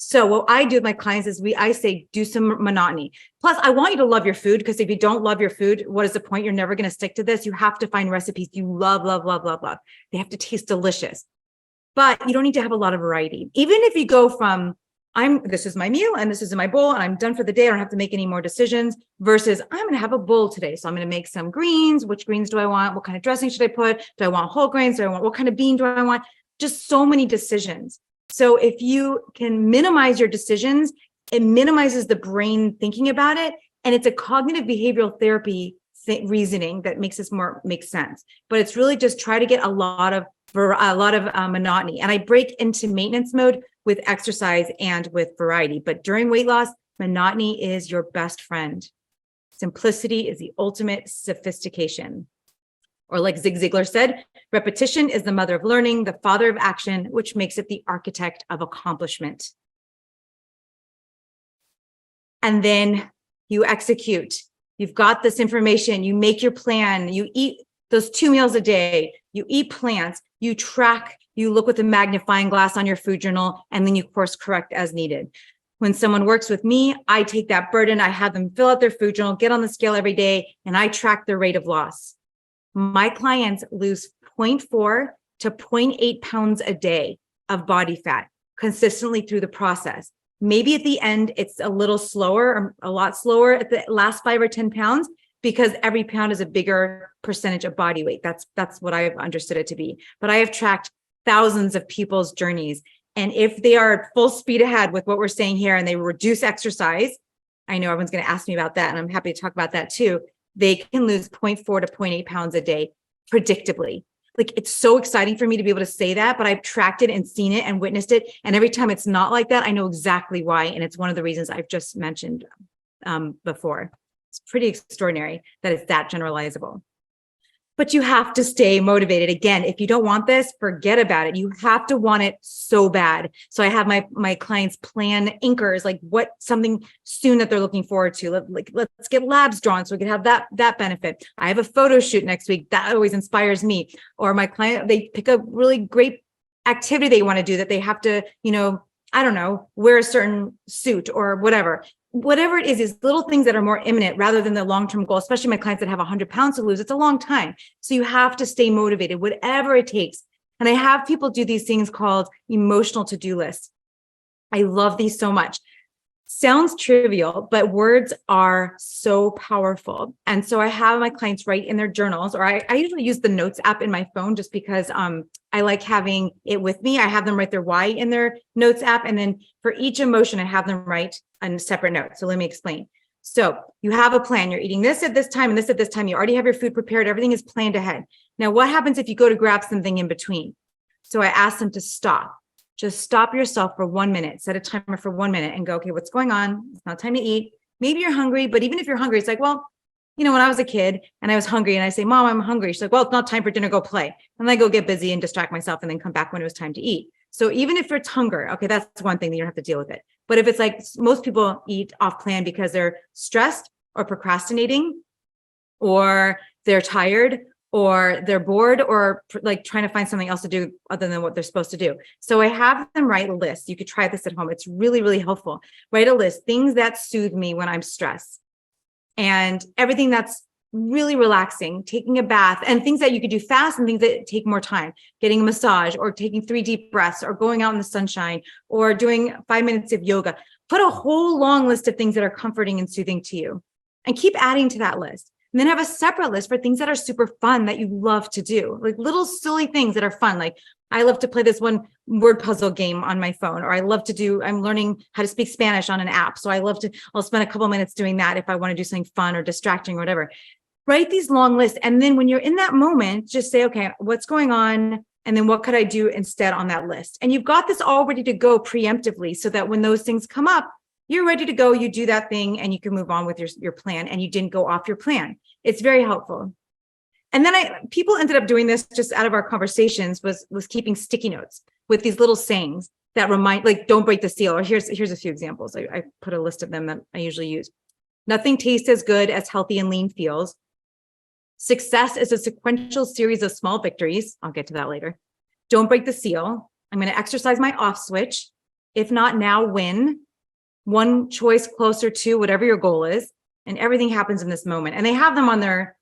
So what I do with my clients is I say, do some monotony. Plus, I want you to love your food, because if you don't love your food, what is the point? You're never going to stick to this. You have to find recipes you love, love, love, love, love. They have to taste delicious, but you don't need to have a lot of variety. Even if you go from, this is my meal and this is in my bowl and I'm done for the day, I don't have to make any more decisions, versus I'm going to have a bowl today. So I'm going to make some greens. Which greens do I want? What kind of dressing should I put? Do I want whole grains? What kind of bean do I want? Just so many decisions. So if you can minimize your decisions, it minimizes the brain thinking about it. And it's a cognitive behavioral therapy reasoning that makes sense. But it's really just try to get a lot of monotony. And I break into maintenance mode with exercise and with variety. But during weight loss, monotony is your best friend. Simplicity is the ultimate sophistication. Or like Zig Ziglar said, repetition is the mother of learning, the father of action, which makes it the architect of accomplishment. And then you execute. You've got this information. You make your plan. You eat those 2 meals a day. You eat plants. You track. You look with a magnifying glass on your food journal, and then you course correct as needed. When someone works with me, I take that burden. I have them fill out their food journal, get on the scale every day, and I track their rate of loss. My clients lose 0.4 to 0.8 pounds a day of body fat consistently through the process. Maybe at the end, it's a little slower, or a lot slower at the last 5 or 10 pounds, because every pound is a bigger percentage of body weight. That's what I've understood it to be. But I have tracked thousands of people's journeys. And if they are at full speed ahead with what we're saying here and they reduce exercise, I know everyone's going to ask me about that, and I'm happy to talk about that too. They can lose 0.4 to 0.8 pounds a day predictably. Like, it's so exciting for me to be able to say that, but I've tracked it and seen it and witnessed it. And every time it's not like that, I know exactly why. And it's one of the reasons I've just mentioned before. It's pretty extraordinary that it's that generalizable. But you have to stay motivated. Again, if you don't want this, forget about it. You have to want it so bad. So I have my clients plan anchors, like something soon that they're looking forward to. Like, let's get labs drawn so we can have that benefit. I have a photo shoot next week. That always inspires me. Or my client, they pick a really great activity they want to do that they have to, I don't know, wear a certain suit or whatever. Whatever it is little things that are more imminent rather than the long-term goal, especially my clients that have 100 pounds to lose. It's a long time. So you have to stay motivated, whatever it takes. And I have people do these things called emotional to-do lists. I love these so much. Sounds trivial, but words are so powerful. And so I have my clients write in their journals, or I usually use the notes app in my phone just because I like having it with me. I have them write their why in their notes app. And then for each emotion, I have them write a separate note. So let me explain. So you have a plan. You're eating this at this time and this at this time. You already have your food prepared. Everything is planned ahead. Now, what happens if you go to grab something in between? So I ask them to stop. Just stop yourself for 1 minute, set a timer for 1 minute and go, okay, what's going on? It's not time to eat. Maybe you're hungry, but even if you're hungry, it's like, well, when I was a kid and I was hungry and I say, Mom, I'm hungry. She's like, well, it's not time for dinner, go play. And I go get busy and distract myself and then come back when it was time to eat. So even if it's hunger, okay, that's one thing that you don't have to deal with it. But if it's like most people eat off plan because they're stressed or procrastinating, or they're tired, or they're bored, or like trying to find something else to do other than what they're supposed to do. So I have them write a list. You could try this at home. It's really, really helpful. Write a list, things that soothe me when I'm stressed, and everything that's really relaxing, taking a bath, and things that you could do fast and things that take more time, getting a massage or taking 3 deep breaths or going out in the sunshine or doing 5 minutes of yoga. Put a whole long list of things that are comforting and soothing to you, and keep adding to that list. And then have a separate list for things that are super fun that you love to do, like little silly things that are fun. Like I love to play this one word puzzle game on my phone, or I'm learning how to speak Spanish on an app. So I'll spend a couple minutes doing that if I want to do something fun or distracting or whatever. Write these long lists. And then when you're in that moment, just say, okay, what's going on? And then what could I do instead on that list? And you've got this all ready to go preemptively so that when those things come up, you're ready to go, you do that thing, and you can move on with your plan, and you didn't go off your plan. It's very helpful. And then people ended up doing this just out of our conversations, was keeping sticky notes with these little sayings that remind, like, don't break the seal. Or here's a few examples. I put a list of them that I usually use. Nothing tastes as good as healthy and lean feels. Success is a sequential series of small victories. I'll get to that later. Don't break the seal. I'm going to exercise my off switch. If not now, when? One choice closer to whatever your goal is, and everything happens in this moment. And they have them on their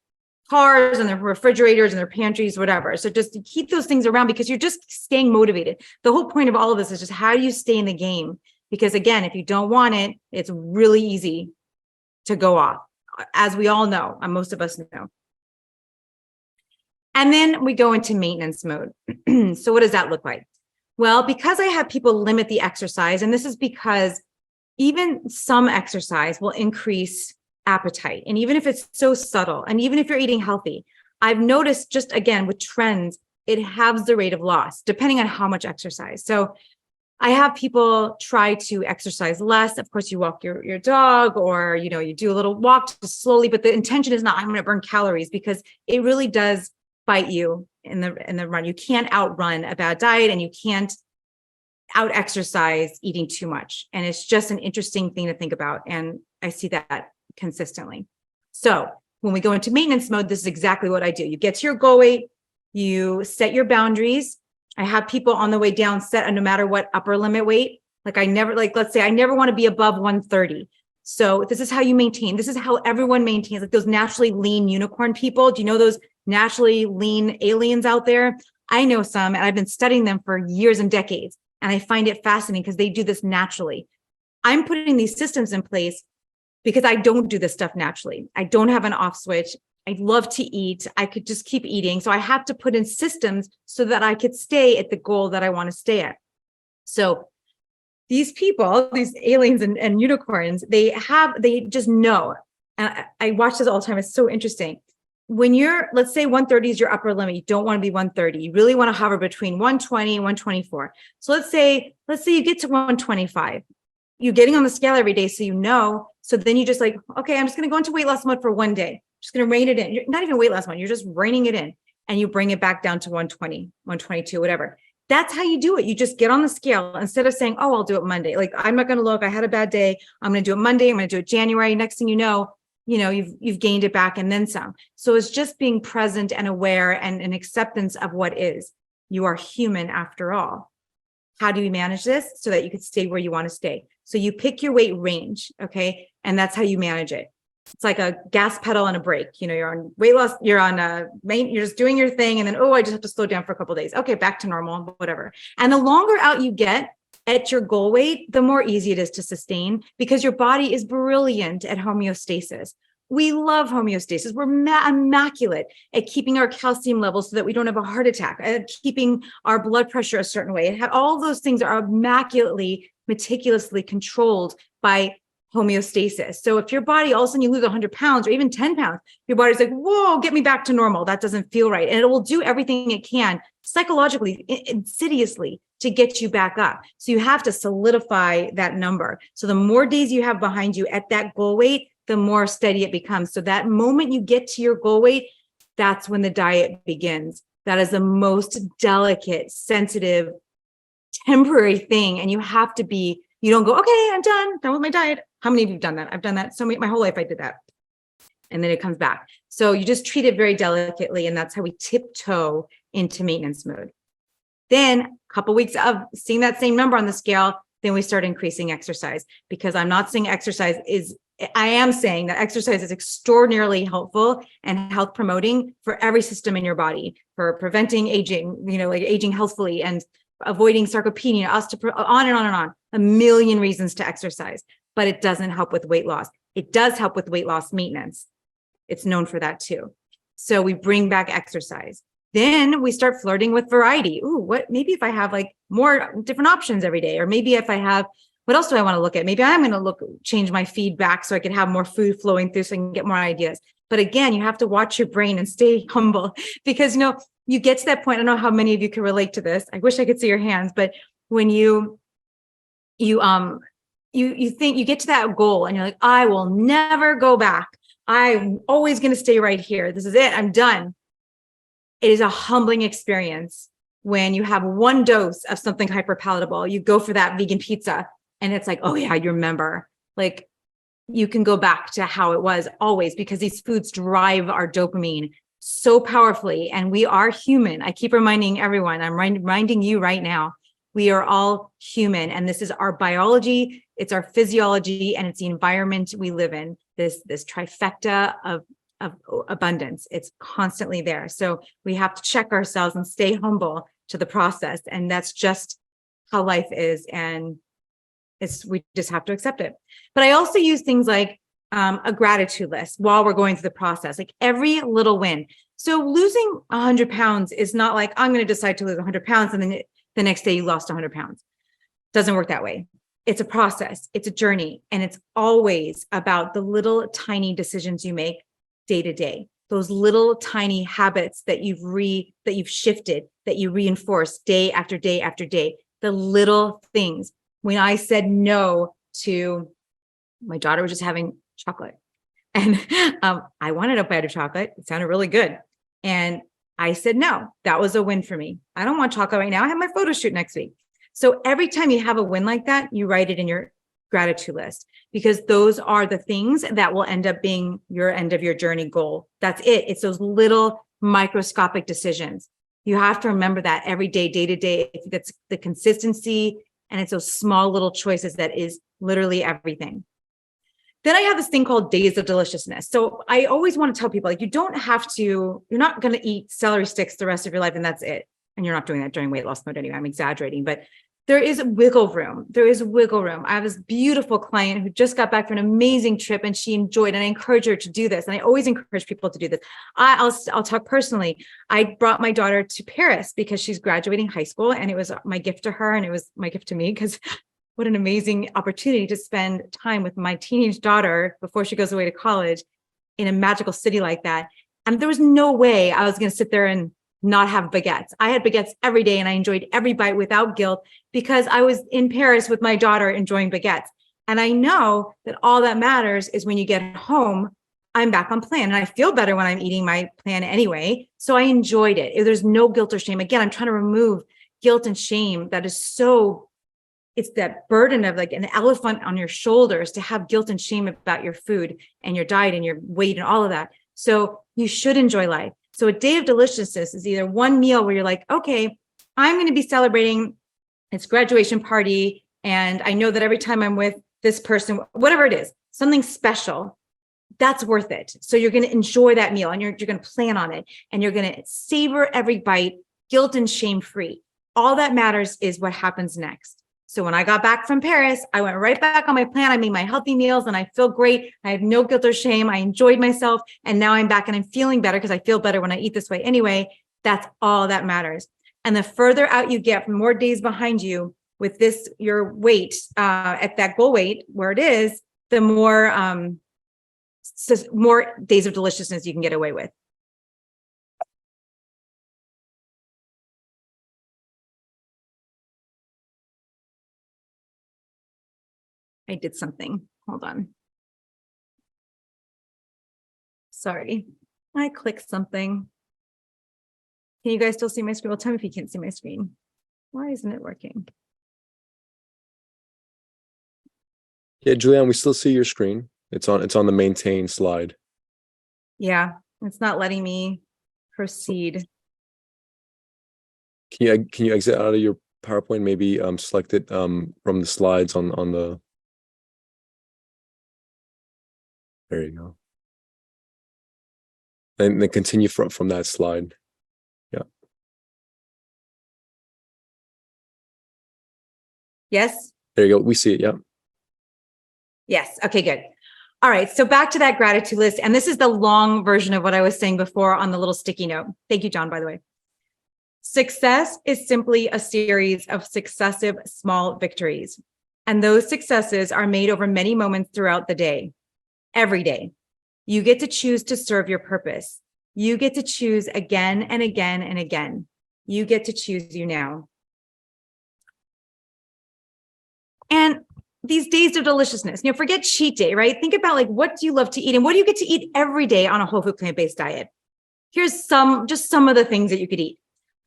cars and their refrigerators and their pantries, whatever. So just keep those things around because you're just staying motivated. The whole point of all of this is just how do you stay in the game? Because again, if you don't want it, it's really easy to go off, as we all know, and most of us know. And then we go into maintenance mode. So what does that look like? Well, because I have people limit the exercise, and this is because even some exercise will increase appetite. And even if it's so subtle, and even if you're eating healthy, I've noticed just again with trends, it halves the rate of loss depending on how much exercise. So I have people try to exercise less. Of course, you walk your dog, or you do a little walk just slowly, but the intention is not I'm going to burn calories, because it really does bite you in the run. You can't outrun a bad diet, and you can't out exercise eating too much. And it's just an interesting thing to think about. And I see that consistently. So when we go into maintenance mode, this is exactly what I do. You get to your goal weight, you set your boundaries. I have people on the way down set a no matter what upper limit weight. Let's say I never want to be above 130. So this is how you maintain. This is how everyone maintains, like those naturally lean unicorn people. Do you know those naturally lean aliens out there? I know some, and I've been studying them for years and decades. And I find it fascinating because they do this naturally. I'm putting these systems in place because I don't do this stuff naturally. I don't have an off switch. I love to eat. I could just keep eating. So I have to put in systems so that I could stay at the goal that I want to stay at. So these people, these aliens and unicorns, they just know. And I watch this all the time. It's so interesting. When let's say 130 is your upper limit, you don't want to be 130. You really want to hover between 120 and 124. So let's say you get to 125. You're getting on the scale every day, so then you just okay, I'm just going to go into weight loss mode for one day. Just going to rein it in. You're not even weight loss mode. You're just reining it in, and you bring it back down to 120, 122, whatever. That's how you do it. You just get on the scale instead of saying, oh, I'll do it Monday. I'm not going to look, I had a bad day. I'm going to do it Monday. I'm going to do it January. Next thing you know, you've gained it back and then some. So it's just being present and aware and an acceptance of what is. You are human after all. How do you manage this so that you can stay where you want to stay? So you pick your weight range, okay? And that's how you manage it. It's like a gas pedal and a brake. You're on weight loss, you're just doing your thing. And then, I just have to slow down for a couple of days. Okay, back to normal, whatever. And the longer out you get at your goal weight, the more easy it is to sustain, because your body is brilliant at homeostasis. We love homeostasis. We're immaculate at keeping our calcium levels so that we don't have a heart attack, at keeping our blood pressure a certain way. All those things are immaculately, meticulously controlled by homeostasis. So if your body, all of a sudden you lose 100 pounds or even 10 pounds, your body's like, whoa, get me back to normal. That doesn't feel right. And it will do everything it can psychologically, insidiously, to get you back up. So you have to solidify that number. So the more days you have behind you at that goal weight, the more steady it becomes. So that moment you get to your goal weight, that's when the diet begins. That is the most delicate, sensitive, temporary thing. And you have to be, you don't go, okay, I'm done with my diet. How many of you have done that? I've done that my whole life. I did that. And then it comes back. So you just treat it very delicately. And that's how we tiptoe into maintenance mode. Then a couple weeks of seeing that same number on the scale, then we start increasing exercise, because I'm not saying I am saying that exercise is extraordinarily helpful and health promoting for every system in your body, for preventing aging, aging healthfully and avoiding sarcopenia, on and on and on, a million reasons to exercise, but it doesn't help with weight loss. It does help with weight loss maintenance. It's known for that too. So we bring back exercise. Then we start flirting with variety. Maybe if I have more different options every day, or maybe if I have, what else do I want to look at? Maybe I'm going to change my feed back so I can have more food flowing through so I can get more ideas. But again, you have to watch your brain and stay humble, because, you get to that point. I don't know how many of you can relate to this. I wish I could see your hands, but when you think you get to that goal and you're like, I will never go back. I'm always going to stay right here. This is it. I'm done. It is a humbling experience when you have one dose of something hyperpalatable. You go for that vegan pizza and it's like, oh yeah, you remember, you can go back to how it was always, because these foods drive our dopamine so powerfully, and we are human. I keep reminding everyone, I'm reminding you right now, We are all human, and this is our biology, it's our physiology, and it's the environment we live in. This trifecta of abundance. It's constantly there. So we have to check ourselves and stay humble to the process. And that's just how life is. And we just have to accept it. But I also use things like a gratitude list while we're going through the process, like every little win. So losing 100 pounds is not like, I'm going to decide to lose 100 pounds and then the next day you lost 100 pounds. Doesn't work that way. It's a process. It's a journey. And it's always about the little tiny decisions you make day to day, those little tiny habits that you've shifted, that you reinforce day after day after day, the little things. When I said no to, my daughter was just having chocolate and I wanted a bite of chocolate. It sounded really good. And I said, no, that was a win for me. I don't want chocolate right now. I have my photo shoot next week. So every time you have a win like that, you write it in your gratitude list, because those are the things that will end up being your end of your journey goal. That's it. It's those little microscopic decisions. You have to remember that every day, day to day. That's the consistency, and it's those small little choices that is literally everything. Then I have this thing called days of deliciousness. So I always want to tell people, like, you're not going to eat celery sticks the rest of your life and that's it. And you're not doing that during weight loss mode anyway. I'm exaggerating, but there is wiggle room. There is wiggle room. I have this beautiful client who just got back from an amazing trip and she enjoyed, and I encourage her to do this. And I always encourage people to do this. I'll talk personally. I brought my daughter to Paris because she's graduating high school, and it was my gift to her and it was my gift to me, because what an amazing opportunity to spend time with my teenage daughter before she goes away to college in a magical city like that. And there was no way I was going to sit there and not have baguettes. I had baguettes every day and I enjoyed every bite without guilt, because I was in Paris with my daughter enjoying baguettes. And I know that all that matters is when you get home, I'm back on plan, and I feel better when I'm eating my plan anyway. So I enjoyed it. There's no guilt or shame. Again, I'm trying to remove guilt and shame. That is it's that burden of like an elephant on your shoulders to have guilt and shame about your food and your diet and your weight and all of that. So you should enjoy life. So a day of deliciousness is either one meal where you're like, okay, I'm going to be celebrating its graduation party, and I know that every time I'm with this person, whatever it is, something special, that's worth it. So you're going to enjoy that meal, and you're going to plan on it, and you're going to savor every bite, guilt and shame free. All that matters is what happens next. So when I got back from Paris, I went right back on my plan. I made my healthy meals and I feel great. I have no guilt or shame. I enjoyed myself. And now I'm back and I'm feeling better, because I feel better when I eat this way anyway. That's all that matters. And the further out you get, from more days behind you with this, your weight at that goal weight where it is, the more days of deliciousness you can get away with. I did something. Hold on. Sorry. I clicked something. Can you guys still see my screen? Well, tell me if you can't see my screen. Why isn't it working? Yeah, Julianne, we still see your screen. It's on the maintain slide. Yeah, it's not letting me proceed. Can you exit out of your PowerPoint? Maybe select it from the slides on the. There you go. And then continue from that slide. Yeah. Yes. There you go. We see it. Yeah. Yes. Okay, good. All right. So back to that gratitude list. And this is the long version of what I was saying before on the little sticky note. Thank you, John, by the way. Success is simply a series of successive small victories. And those successes are made over many moments throughout the day. Every day, you get to choose to serve your purpose. You get to choose again and again and again. You get to choose you now. And these days of deliciousness, forget cheat day, right? Think about like, what do you love to eat, and what do you get to eat every day on a whole food plant-based diet? Here's some of the things that you could eat.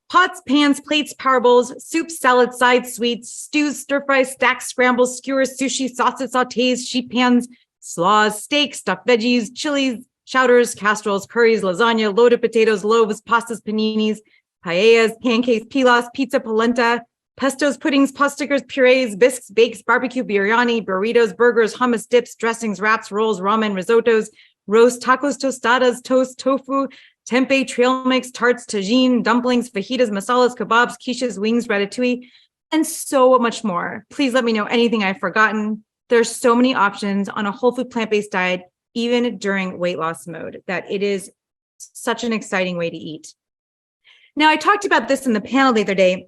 Pots, pans, plates, power bowls, soups, salads, sides, sweets, stews, stir fries, stacks, scrambles, skewers, sushi, sauces, sautés, sheet pans, slaws, steaks, stuffed veggies, chilies, chowders, casseroles, curries, lasagna, loaded potatoes, loaves, pastas, paninis, paellas, pancakes, pilas, pizza, polenta, pestos, puddings, stickers, purees, bisques, bakes, barbecue, biryani, burritos, burgers, hummus, dips, dressings, wraps, rolls, ramen, risottos, roast, tacos, tostadas, toast, tofu, tempeh, trail mix, tarts, tagine, dumplings, fajitas, masalas, kebabs, quiches, wings, ratatouille, and so much more. Please let me know anything I've forgotten. There's so many options on a whole food plant-based diet, even during weight loss mode, that it is such an exciting way to eat. Now, I talked about this in the panel the other day.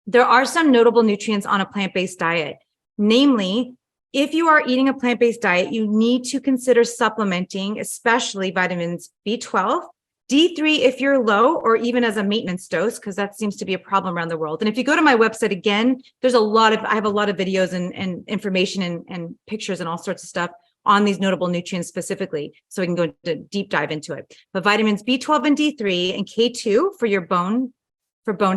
There are some notable nutrients on a plant-based diet. Namely, if you are eating a plant-based diet, you need to consider supplementing, especially vitamins B12, D3 if you're low, or even as a maintenance dose, because that seems to be a problem around the world. And if you go to my website again, I have a lot of videos and information and pictures and all sorts of stuff on these notable nutrients specifically, so we can go into deep dive into it. But vitamins B12 and D3 and K2 for your bone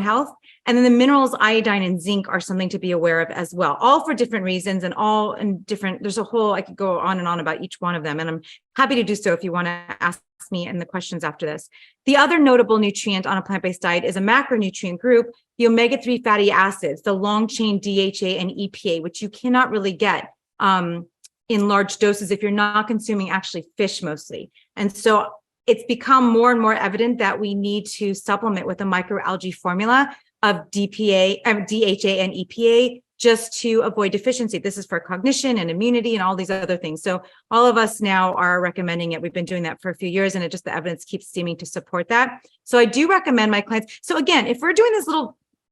health. And then the minerals, iodine and zinc, are something to be aware of as well, all for different reasons and all in different, there's a whole, I could go on and on about each one of them. And I'm happy to do so if you want to ask me in the questions after this. The other notable nutrient on a plant-based diet is a macronutrient group, the omega-3 fatty acids, the long chain DHA and EPA, which you cannot really get in large doses if you're not consuming actually fish mostly. And so it's become more and more evident that we need to supplement with a microalgae formula of DHA and EPA just to avoid deficiency. This is for cognition and immunity and all these other things. So all of us now are recommending it. We've been doing that for a few years, and the evidence keeps seeming to support that. So I do recommend my clients. So again, if we're doing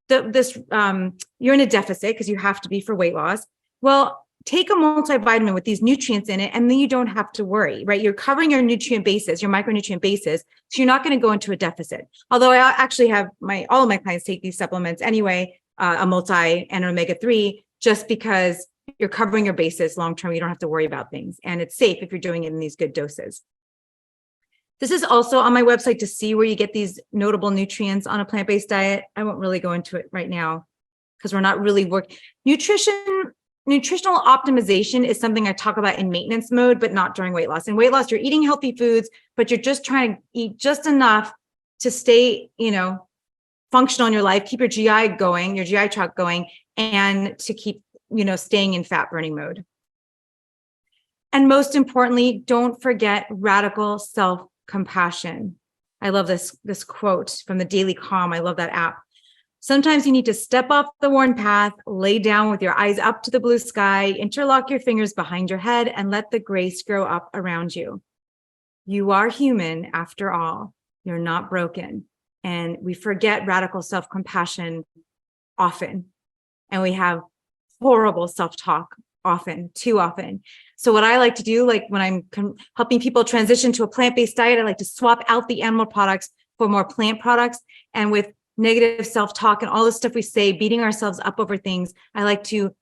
you're in a deficit because you have to be for weight loss. Well, take a multivitamin with these nutrients in it, and then you don't have to worry, right? You're covering your nutrient basis, your micronutrient basis, so you're not going to go into a deficit. Although I actually have all of my clients take these supplements anyway, a multi and omega-3, just because you're covering your basis long-term. You don't have to worry about things, and it's safe if you're doing it in these good doses. This is also on my website to see where you get these notable nutrients on a plant-based diet. I won't really go into it right now because we're not really working. Nutritional optimization is something I talk about in maintenance mode, but not during weight loss. In weight loss, you're eating healthy foods, but you're just trying to eat just enough to stay, functional in your life, keep your GI tract going, and to keep, staying in fat burning mode. And most importantly, don't forget radical self-compassion. I love this quote from the Daily Calm. I love that app. Sometimes you need to step off the worn path, lay down with your eyes up to the blue sky, interlock your fingers behind your head, and let the grace grow up around you. You are human after all. You're not broken. And we forget radical self-compassion often. And we have horrible self-talk often, too often. So what I like to do, like when I'm helping people transition to a plant-based diet, I like to swap out the animal products for more plant products. And with negative self-talk and all the stuff we say, beating ourselves up over things, I like to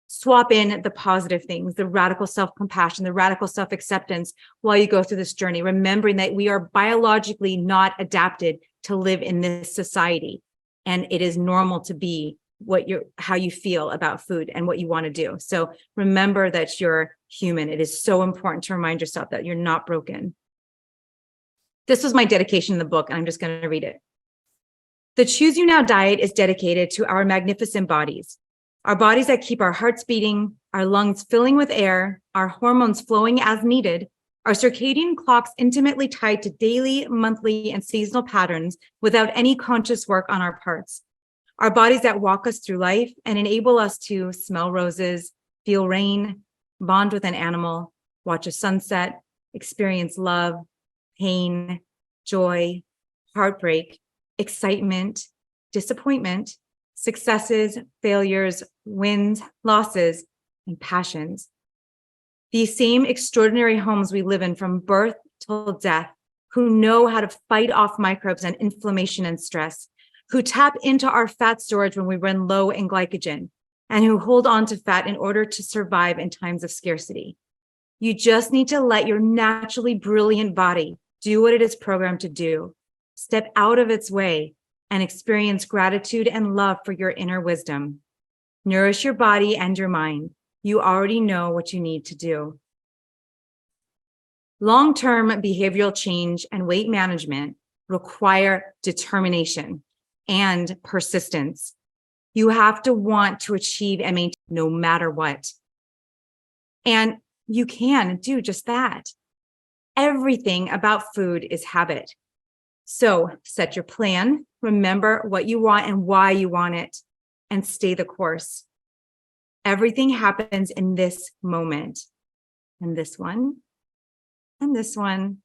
swap in the positive things, the radical self-compassion, the radical self-acceptance while you go through this journey, remembering that we are biologically not adapted to live in this society. And it is normal to be how you feel about food and what you want to do. So remember that you're human. It is so important to remind yourself that you're not broken. This was my dedication in the book, and I'm just going to read it. The Choose You Now diet is dedicated to our magnificent bodies, our bodies that keep our hearts beating, our lungs filling with air, our hormones flowing as needed, our circadian clocks intimately tied to daily, monthly, and seasonal patterns without any conscious work on our parts, our bodies that walk us through life and enable us to smell roses, feel rain, bond with an animal, watch a sunset, experience love, pain, joy, heartbreak, excitement, disappointment, successes, failures, wins, losses, and passions. These same extraordinary homes we live in from birth till death, who know how to fight off microbes and inflammation and stress, who tap into our fat storage when we run low in glycogen, and who hold on to fat in order to survive in times of scarcity. You just need to let your naturally brilliant body do what it is programmed to do. Step out of its way and experience gratitude and love for your inner wisdom. Nourish your body and your mind. You already know what you need to do. Long-term behavioral change and weight management require determination and persistence. You have to want to achieve and maintain no matter what. And you can do just that. Everything about food is habit. So set your plan, remember what you want and why you want it, and stay the course. Everything happens in this moment. And this one, and this one,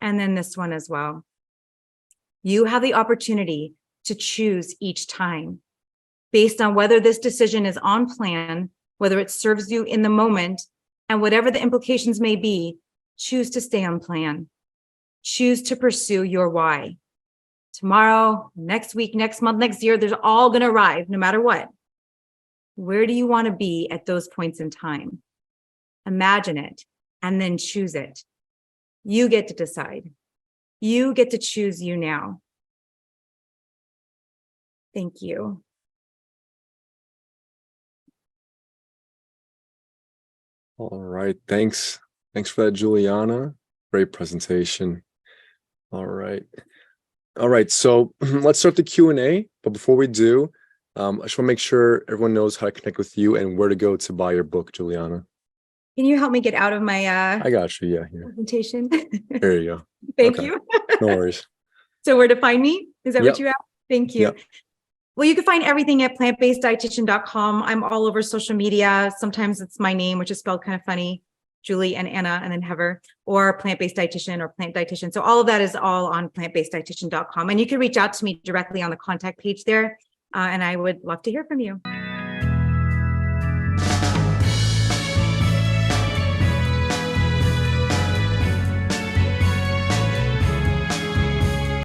and then this one as well. You have the opportunity to choose each time based on whether this decision is on plan, whether it serves you in the moment, and whatever the implications may be, choose to stay on plan. Choose to pursue your why. Tomorrow, next week, next month, next year, they're all going to arrive no matter what. Where do you want to be at those points in time? Imagine it and then choose it. You get to decide. You get to choose you now. Thank you. All right. Thanks. Thanks for that, Juliana. Great presentation. All right. All right. So let's start the Q&A. But before we do, I just want to make sure everyone knows how to connect with you and where to go to buy your book, Juliana. Can you help me get out of my I got you. Yeah. Here. presentation? There you go. Thank Okay. you. No worries. So where to find me? Is that Yep. what you have? Thank you. Yep. Well, you can find everything at plantbaseddietitian.com. I'm all over social media. Sometimes it's my name, which is spelled kind of funny, Julie and Anna, and then Hever, or plant-based dietitian or plant dietitian. So all of that is all on plantbaseddietitian.com. And you can reach out to me directly on the contact page there. And I would love to hear from you.